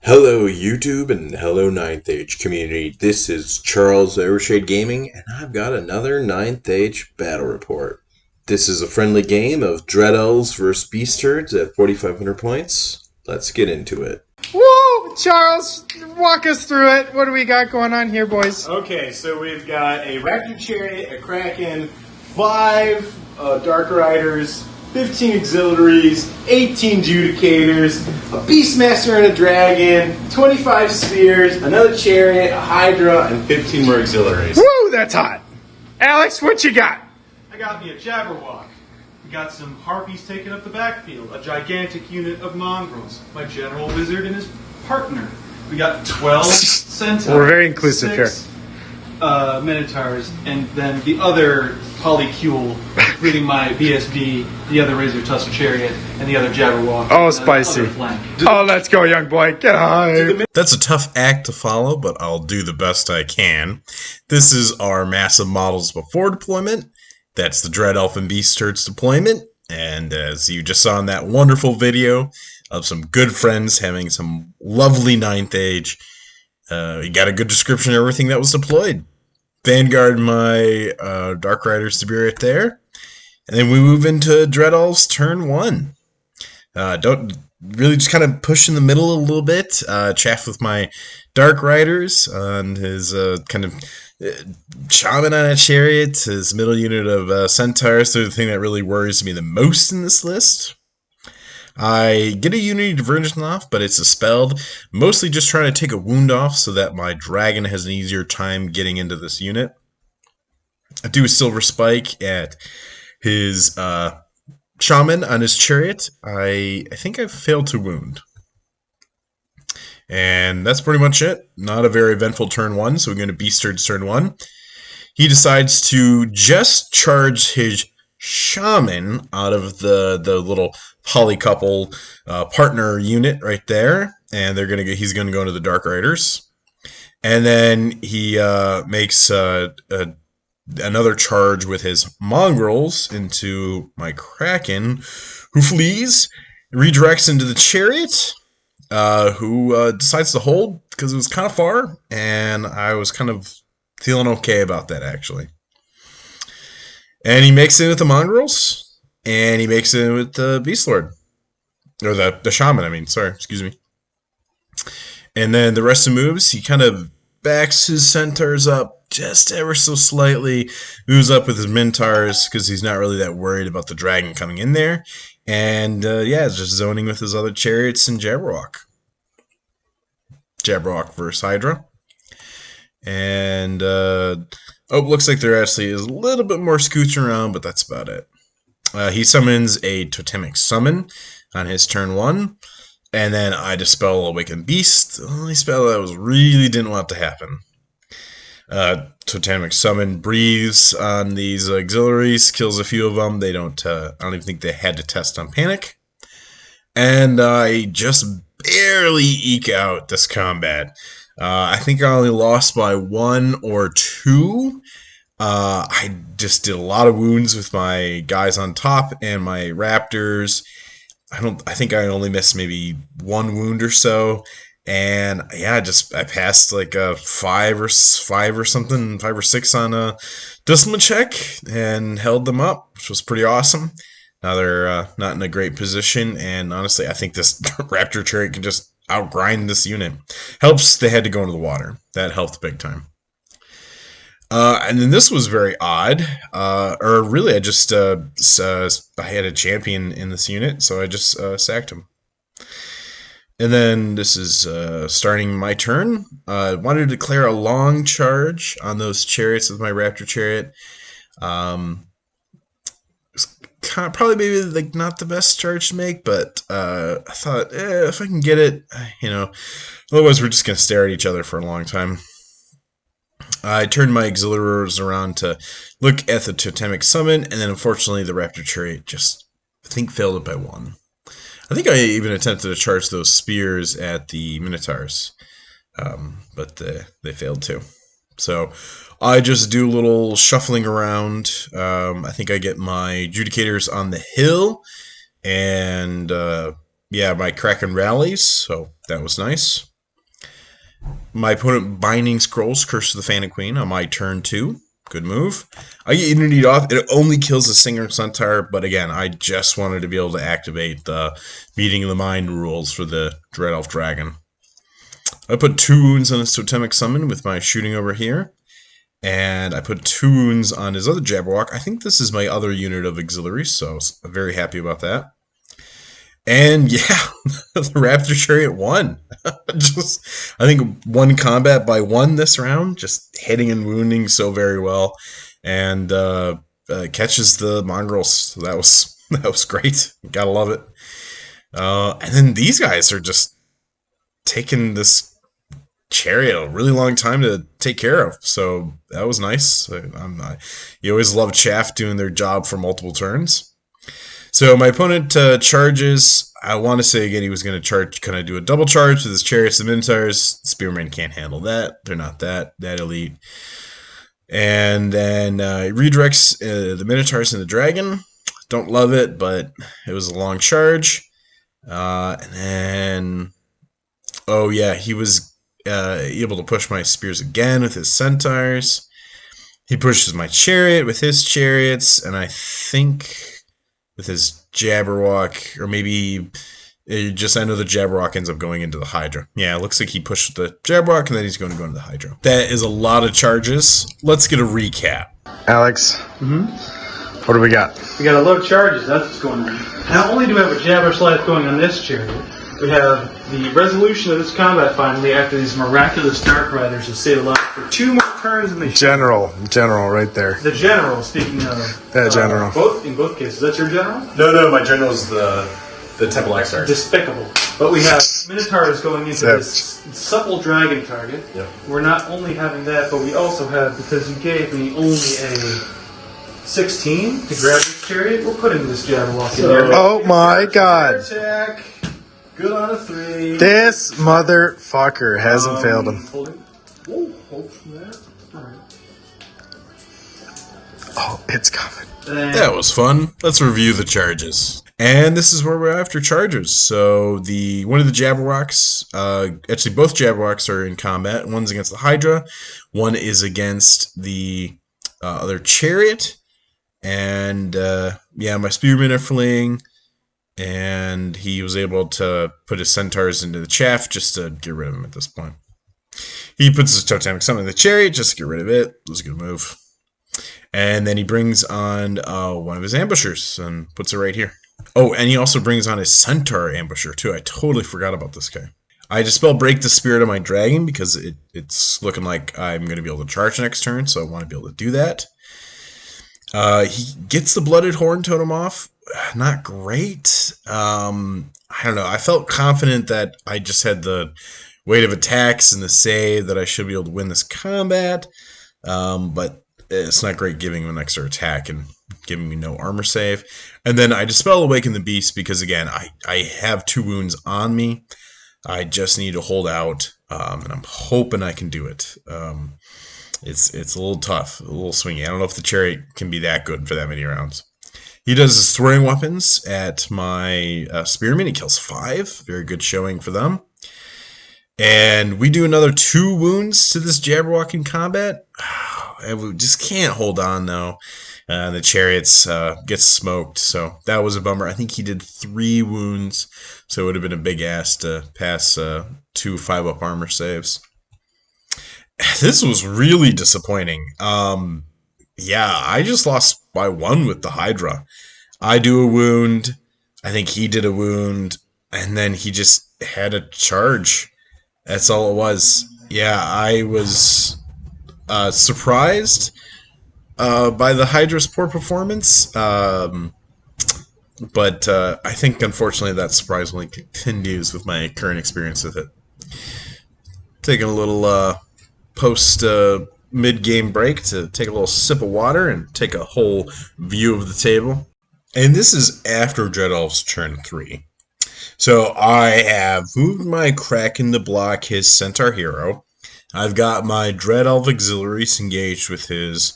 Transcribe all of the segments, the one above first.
Hello YouTube and hello Ninth Age community. This is Charles Overshade Gaming and I've got another Ninth Age battle report. This is a friendly game of Dread Elves vs Beast Herds at 4,500 points. Let's get into it. Whoa! Charles, walk us through it. What do we got going on here, boys? Okay, so we've got a Raptor Chariot, a Kraken, 5 Dark Riders, 15 Auxiliaries, 18 Judicators, a Beastmaster and a Dragon, 25 Spears, another Chariot, a Hydra, and 15 more Auxiliaries. Woo, that's hot. Alex, what you got? I got me a Jabberwock. We got some Harpies taking up the backfield, a gigantic unit of Mongrels, my General Wizard and his partner. We got 12 Centaurs. We're very inclusive 6 Minotaurs, and then the other Polycule, including my BSB, the other Razor Tusk Chariot, and the other Jabberwock. Oh, spicy. Oh, let's go, young boy. Get high. That's a tough act to follow, but I'll do the best I can. This is our massive models before deployment. That's the Dread Elf and Beast Herds deployment. And as you just saw in that wonderful video of some good friends having some lovely Ninth Age, you got a good description of everything that was deployed. Vanguard my Dark Riders to be right there. And then we move into Dread Elves turn 1. Don't really just kind of push in the middle a little bit. Chaff with my Dark Riders on his kind of Shaman on a Chariot, his middle unit of Centaurs. So the thing that really worries me the most in this list. I get a Unity Diversion off, but it's dispelled. Mostly just trying to take a wound off so that my Dragon has an easier time getting into this unit. I do a Silver Spike at his Shaman on his Chariot. I think I've failed to wound. And that's pretty much it. Not a very eventful turn 1, so we're going to Beast Herds turn 1. He decides to just charge his Shaman out of the little polycouple partner unit right there, and he's gonna go into the Dark Riders, and then he makes another charge with his Mongrels into my Kraken, who flees, redirects into the Chariot, who decides to hold because it was kind of far, and I was kind of feeling okay about that actually. And he makes it with the Mongrels, and he makes it with the Beast Lord. Or the Shaman, I mean, sorry, excuse me. And then the rest of the moves, he kind of backs his Centaurs up just ever so slightly, moves up with his Minotaurs, because he's not really that worried about the Dragon coming in there. And, yeah, just zoning with his other Chariots and Jabberwock. Jabberwock versus Hydra. And, looks like there actually is a little bit more scooching around, but that's about it. He summons a Totemic Summon on his turn 1, and then I dispel Awakened Beast. The only spell that was really didn't want to happen. Totemic Summon breathes on these auxiliaries, kills a few of them. They don't. I don't even think they had to test on Panic. And I just barely eke out this combat. I think I only lost by 1 or 2. I just did a lot of wounds with my guys on top and my Raptors. I think I only missed maybe 1 wound or so. And yeah, I passed like a 5 or something, 5 or 6 on a discipline check and held them up, which was pretty awesome. Now they're not in a great position, and honestly, I think this Raptor Chariot can just outgrind this unit. Helps they had to go into the water. That helped big time. And then this was very odd. Or really, I just I had a champion in this unit, so I just sacked him. And then this is starting my turn. I wanted to declare a long charge on those chariots with my Raptor Chariot. Probably maybe like not the best charge to make, but I thought if I can get it, otherwise we're just gonna stare at each other for a long time. I turned my auxiliaries around to look at the Totemic Summon, and then unfortunately the Raptor Chariot just, I think, failed it by 1. I think I even attempted to charge those spears at the Minotaurs, but they failed too. So I just do a little shuffling around. I think I get my Judicators on the hill, and yeah, my Kraken rallies, so that was nice. My opponent Binding Scrolls, Curse of the Phantom Queen on my turn 2. Good move. I get Unity off. It only kills the Singer Centaur, but again, I just wanted to be able to activate the Meeting of the Mind rules for the Dread Elf Dragon. I put 2 wounds on his Totemic Summon with my shooting over here. And I put 2 wounds on his other Jabberwock. I think this is my other unit of auxiliaries, so I'm very happy about that. And yeah, the Raptor Chariot won. I think one combat by 1 this round, just hitting and wounding so very well, and catches the mongrels. So that was great. Gotta love it. And then these guys are just taking this chariot a really long time to take care of, so that was nice. You always love Chaff doing their job for multiple turns. So my opponent charges. I want to say again he was going to charge, kind of do a double charge with his chariots and minotaurs. Spearmen can't handle that. They're not that elite. And then redirects the minotaurs and the dragon. Don't love it, but it was a long charge. And then, oh yeah, he was able to push my spears again with his centaurs. He pushes my chariot with his chariots, and I think with his Jabberwock, or maybe I know the Jabberwock ends up going into the Hydra. Yeah, it looks like he pushed the Jabberwock, and then he's going to go into the Hydra. That is a lot of charges. Let's get a recap. Alex, what do we got? We got a load of charges, that's what's going on. Not only do we have a Jabber Slice going on this chariot, we have the resolution of this combat finally after these miraculous Dark Riders have stayed alive for 2 more turns than they should. General right there. The general, speaking of. That general. In both cases. That's your general? No, my general is the Temple Exarch. Despicable. But we have Minotaurs going into this supple dragon target. Yep. We're not only having that, but we also have, because you gave me only a 16 to grab this chariot, we're putting this Jabberwock in there. Oh my god. Attack. Good on a 3. This motherfucker hasn't failed him. Hold from there. Alright. Oh, it's coming. That was fun. Let's review the charges. And this is where we're after charges. So one of the Jabberwocks, actually both Jabberwocks are in combat. One's against the Hydra. One is against the other chariot. And yeah, my spearmen are fleeing. And he was able to put his centaurs into the chaff just to get rid of him at this point. He puts his totemic summon in the chariot just to get rid of it. It was a good move. And then he brings on one of his ambushers and puts it right here. Oh, and he also brings on his centaur ambusher too. I totally forgot about this guy. I dispel break the spirit of my dragon because it's looking like I'm going to be able to charge next turn, so I want to be able to do that. He gets the blooded horn totem off. Not great. I don't know. I felt confident that I just had the weight of attacks and the save that I should be able to win this combat. But it's not great giving him an extra attack and giving me no armor save. And then I Dispel Awaken the Beast because, again, I have 2 wounds on me. I just need to hold out, and I'm hoping I can do it. It's a little tough, a little swingy. I don't know if the chariot can be that good for that many rounds. He does his throwing weapons at my spearmen. He kills 5. Very good showing for them. And we do another 2 wounds to this Jabberwock in combat. And we just can't hold on, though. The chariots get smoked, so that was a bummer. I think he did 3 wounds, so it would have been a big ass to pass 2 5-up armor saves. This was really disappointing. Yeah, I just lost by 1 with the Hydra. I do a wound, I think he did a wound, and then he just had a charge. That's all it was. Yeah, I was surprised by the Hydra's poor performance, but I think unfortunately that surprise only continues with my current experience with it. Taking a little post mid-game break to take a little sip of water and take a whole view of the table. And this is after Dread Elf's turn 3. So I have moved my Kraken to block his Centaur hero. I've got my Dread Elf auxiliaries engaged with his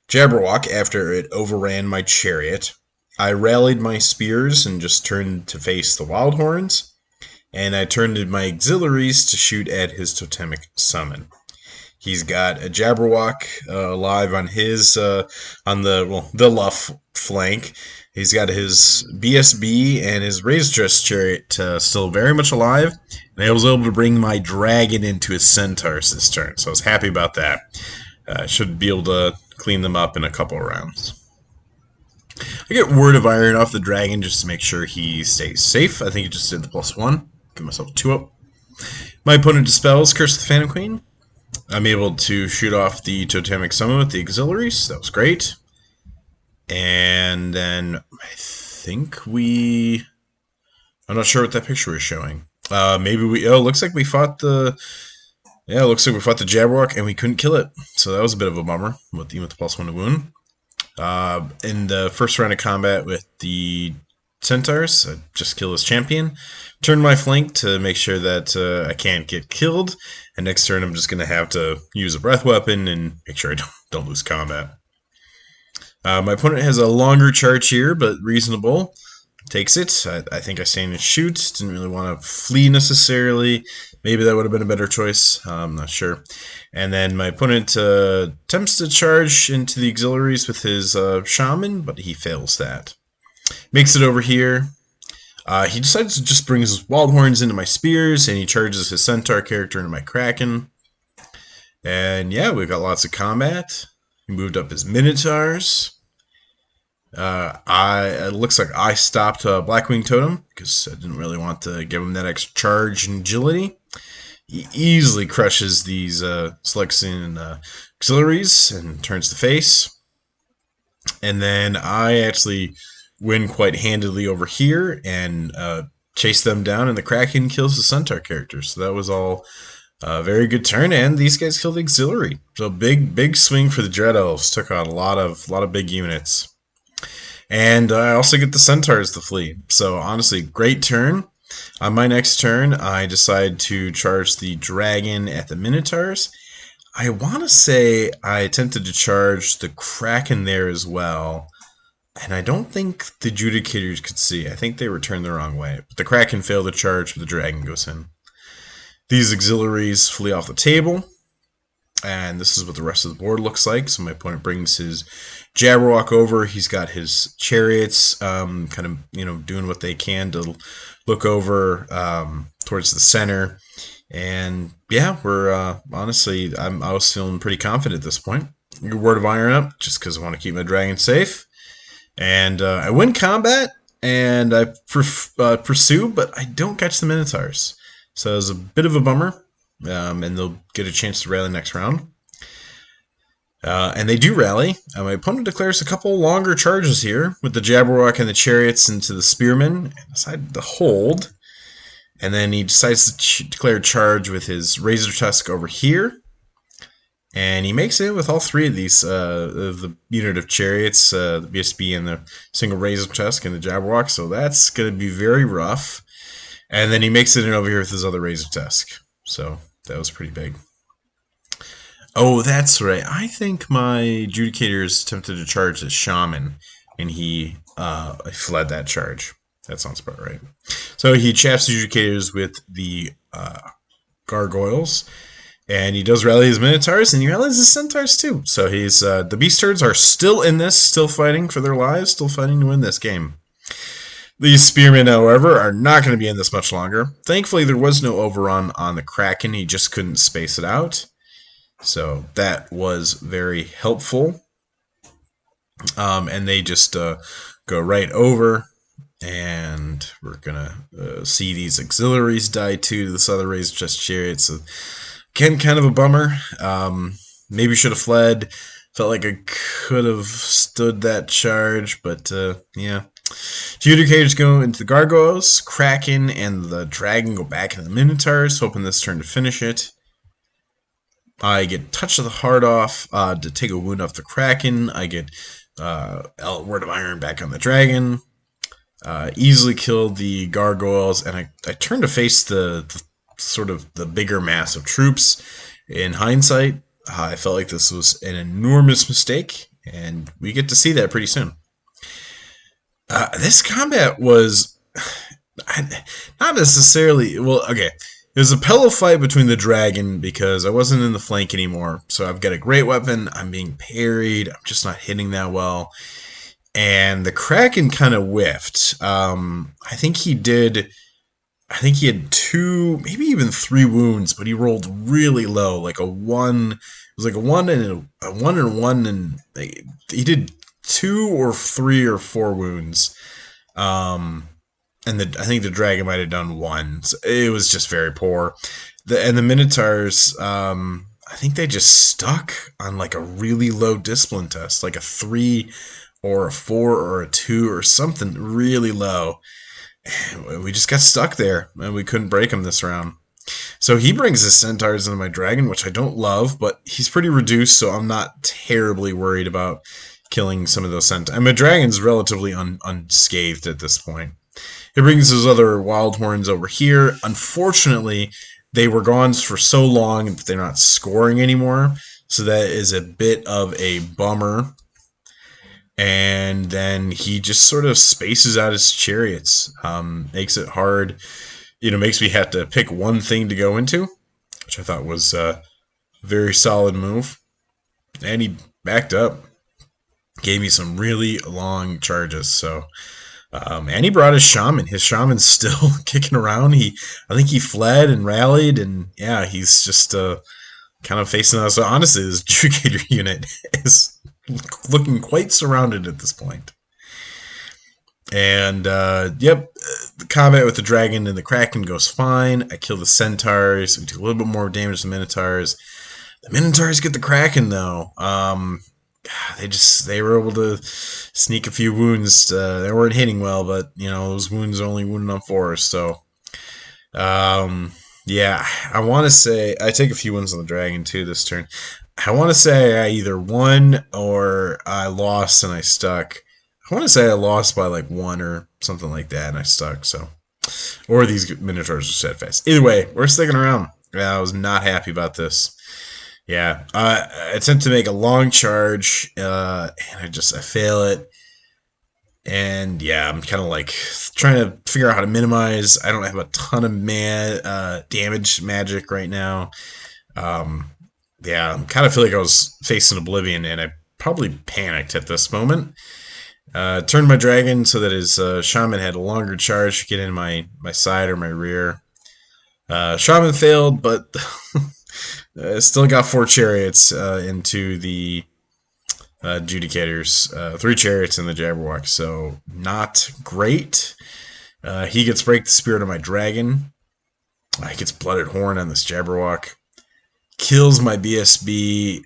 Jabberwock after it overran my chariot. I rallied my spears and just turned to face the Wildhorns. and I turned in my auxiliaries to shoot at his totemic summon. He's got a Jabberwock alive on his on the left flank. He's got his BSB and his Razor Chariot still very much alive, and I was able to bring my dragon into his centaurs this turn, so I was happy about that. Should be able to clean them up in a couple of rounds. I get Word of Iron off the dragon just to make sure he stays safe. I think he just did the +1. Give myself 2 up. My opponent dispels Curse of the Phantom Queen. I'm able to shoot off the Totemic Summon with the auxiliaries. That was great. And then I think I'm not sure what that picture was showing. Maybe looks like we fought the Jabberwock and we couldn't kill it. So that was a bit of a bummer with the +1 to wound. In the first round of combat with the Centaurs, I just kill his champion, turn my flank to make sure that I can't get killed, and next turn I'm just going to have to use a breath weapon and make sure I don't lose combat. My opponent has a longer charge here, but reasonable. Takes it. I think I stand and shoot. Didn't really want to flee necessarily. Maybe that would have been a better choice. I'm not sure. And then my opponent attempts to charge into the auxiliaries with his shaman, but he fails that. Makes it over here. He decides to just bring his wild horns into my spears, and he charges his centaur character into my kraken. And yeah, we've got lots of combat. He moved up his minotaurs. It looks like I stopped Blackwing Totem because I didn't really want to give him that extra charge and agility. He easily crushes these Selexian auxiliaries and turns the face. And then I actually win quite handily over here and chase them down, and the Kraken kills the Centaur character. So that was all a very good turn, and these guys killed the auxiliary. So big swing for the Dread Elves. Took out a lot of big units. And I also get the Centaurs to flee. So honestly, great turn. On my next turn, I decide to charge the Dragon at the Minotaurs. I want to say I attempted to charge the Kraken there as well. And I don't think the Judicators could see. I think they were turned the wrong way. But the Kraken failed to charge, but the Dragon goes in. These auxiliaries flee off the table. And this is what the rest of the board looks like. So my opponent brings his Jabberwock over. He's got his chariots kind of, doing what they can to look over towards the center. And yeah, we're honestly, I was feeling pretty confident at this point. Word of Iron up, just because I want to keep my dragon safe. And I win combat, and I pursue, but I don't catch the Minotaurs. So it was a bit of a bummer. And they'll get a chance to rally next round. And they do rally. My opponent declares a couple longer charges here with the Jabberwock and the chariots into the spearmen, and decided to hold. And then he decides to declare charge with his Razor Tusk over here. And he makes it with all three of these, the unit of chariots, the BSB and the single Razor Tusk and the Jabberwock. So that's going to be very rough. And then he makes it in over here with his other Razor Tusk. So that was pretty big. Oh, that's right. I think my Judicators attempted to charge the Shaman, and he fled that charge. That sounds about right. So he chaps the Judicators with the Gargoyles, and he does rally his Minotaurs, and he rallies his Centaurs too. So he's the Beast Herds are still in this, still fighting for their lives, still fighting to win this game. These Spearmen, however, are not going to be in this much longer. Thankfully, there was no overrun on the Kraken. He just couldn't space it out. So that was very helpful. And they just go right over. And we're going to see these auxiliaries die too. This other Razor Chest Chariot. So, again, kind of a bummer. Maybe should have fled. Felt like I could have stood that charge. But, yeah. Judicators go into the Gargoyles, Kraken, and the Dragon go back into the Minotaurs, hoping this turn to finish it. I get Touch of the Heart off to take a wound off the Kraken. I get Word of Iron back on the Dragon. Easily killed the Gargoyles, and I turn to face the sort of the bigger mass of troops. In hindsight, I felt like this was an enormous mistake, and we get to see that pretty soon. This combat was not necessarily. Well, okay. There's a pillow fight between the dragon because I wasn't in the flank anymore. So I've got a great weapon. I'm being parried. I'm just not hitting that well. And the Kraken kind of whiffed. I think he did. I think he had 2, maybe even 3 wounds, but he rolled really low, like a 1. It was like a 1 and a 1 and a 1, and he did 2 or 3 or 4 wounds. And I think the dragon might have done 1. So it was just very poor. And the Minotaurs, I think they just stuck on like a really low discipline test, like a 3 or a 4 or a 2 or something really low. We just got stuck there, and we couldn't break him this round. So he brings his centaurs into my dragon, which I don't love, but he's pretty reduced, so I'm not terribly worried about killing some of those centaurs. And my dragon's relatively unscathed at this point. He brings his other wild horns over here. Unfortunately, they were gone for so long that they're not scoring anymore, so that is a bit of a bummer. And then he just sort of spaces out his chariots, makes it hard, makes me have to pick one thing to go into, which I thought was a very solid move. And he backed up, gave me some really long charges. So, and he brought his shaman. His shaman's still kicking around. I think he fled and rallied, and yeah, he's just kind of facing us. So honestly, this Judicator unit is looking quite surrounded at this point. And, the combat with the dragon and the Kraken goes fine. I kill the centaurs. We do a little bit more damage to the Minotaurs. The Minotaurs get the Kraken, though. They were able to sneak a few wounds. They weren't hitting well, but, those wounds only wounded on 4, so... I want to say... I take a few wounds on the dragon, too, this turn. I want to say I either won or I lost and I stuck. I want to say I lost by like 1 or something like that and I stuck. So, or these Minotaurs are steadfast. Either way, we're sticking around. I was not happy about this. Yeah, I attempt to make a long charge and I fail it. And yeah, I'm kind of like trying to figure out how to minimize. I don't have a ton of damage magic right now. I kind of feel like I was facing Oblivion, and I probably panicked at this moment. Turned my dragon so that his shaman had a longer charge to get in my side or my rear. Shaman failed, but still got 4 chariots into the Judicators. 3 chariots in the Jabberwock, so not great. He gets break the spirit of my dragon. He gets blooded horn on this Jabberwock. Kills my BSB,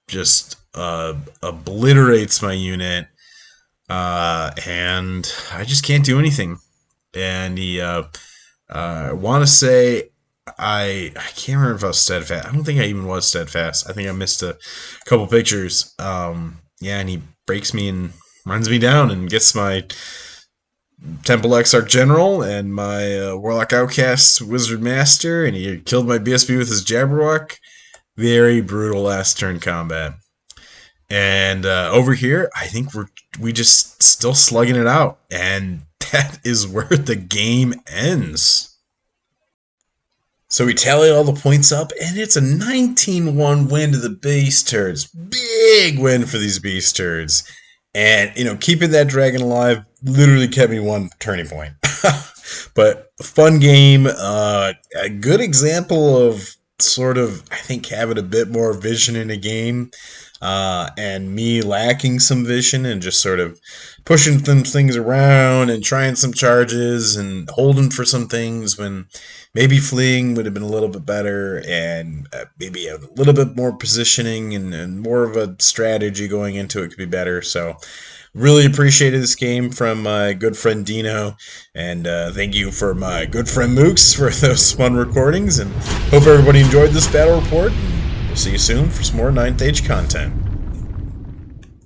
just obliterates my unit, and I just can't do anything. And he, I want to say, I can't remember if I was steadfast. I don't think I even was steadfast. I think I missed a couple pictures. And he breaks me and runs me down and gets my Temple Exarch General and my Warlock Outcast Wizard Master, and he killed my BSB with his Jabberwock. Very brutal last turn combat. And over here, I think we just still slugging it out, and that is where the game ends. So we tally all the points up, and it's a 19-1 win to the Beast Turds. Big win for these Beast Turds. And, keeping that dragon alive literally kept me one turning point. But a fun game, a good example of sort of, I think, having a bit more vision in a game, and me lacking some vision and just sort of pushing some things around and trying some charges and holding for some things when maybe fleeing would have been a little bit better, and maybe a little bit more positioning and more of a strategy going into it could be better. So really appreciated this game from my good friend Dino, and thank you for my good friend Mooks for those fun recordings, and hope everybody enjoyed this battle report, and we'll see you soon for some more 9th Age content.